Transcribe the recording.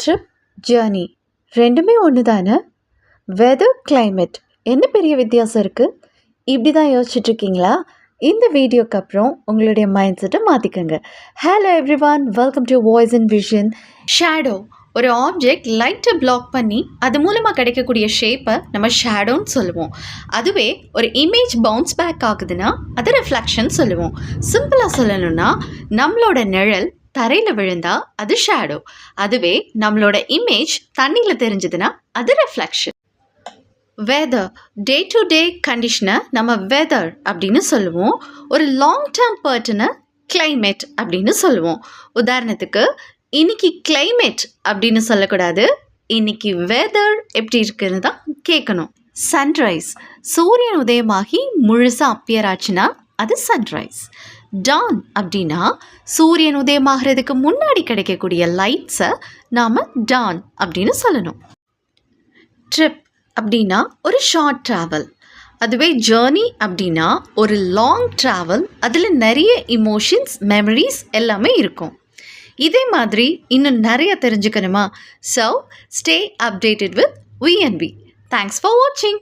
Trip, journey ரெண்டுமே ஒன்று தானே? வெதர், climate என்ன பெரிய வித்தியாசம் இருக்குது? இப்படி தான் யோசிச்சுட்ருக்கீங்களா? இந்த வீடியோக்கு அப்புறம் உங்களுடைய மைண்ட் செட்டை மாற்றிக்கோங்க. Hello everyone, welcome to voice and vision. Shadow ஒரு ஆப்ஜெக்ட் லைட்டை பிளாக் பண்ணி அது மூலமாக கிடைக்கக்கூடிய ஷேப்பை நம்ம ஷேடோன்னு சொல்லுவோம். அதுவே ஒரு இமேஜ் பவுன்ஸ் பேக் ஆகுதுன்னா அது ரிஃப்ளெக்ஷன் சொல்லுவோம். சிம்பிளாக சொல்லணும்னா நம்மளோட நிழல் தரையில் விழுந்தா அது ஷேடோ, அதுவே நம்மளோட இமேஜ் தண்ணியில் தெரிஞ்சதுன்னா அது reflection. Weather, day to day கண்டிஷனை நம்ம வெதர் அப்படின்னு சொல்லுவோம். ஒரு லாங் டேர்ம் பர்ட்டனை கிளைமேட் அப்படின்னு சொல்லுவோம். உதாரணத்துக்கு இன்னைக்கு கிளைமேட் அப்படின்னு சொல்லக்கூடாது, இன்னைக்கு வெதர் எப்படி இருக்குன்னு தான் கேட்கணும். சன்ரைஸ், சூரியன் உதயமாகி முழுசாக அப்பியர் ஆச்சுன்னா அது சன்ரைஸ். டான் அப்படின்னா சூரியன் உதயமாகிறதுக்கு முன்னாடி கிடைக்கக்கூடிய லைட்ஸை நாம் டான் அப்படின்னு சொல்லணும். ட்ரிப் அப்படின்னா ஒரு ஷார்ட் ட்ராவல், அதுவே ஜேர்னி அப்படின்னா ஒரு லாங் ட்ராவல், அதில் நிறைய இமோஷன்ஸ், மெமரிஸ் எல்லாமே இருக்கும். இதே மாதிரி இன்னும் நிறைய தெரிஞ்சுக்கணுமா? So stay updated with VNB. Thanks for வாட்சிங்.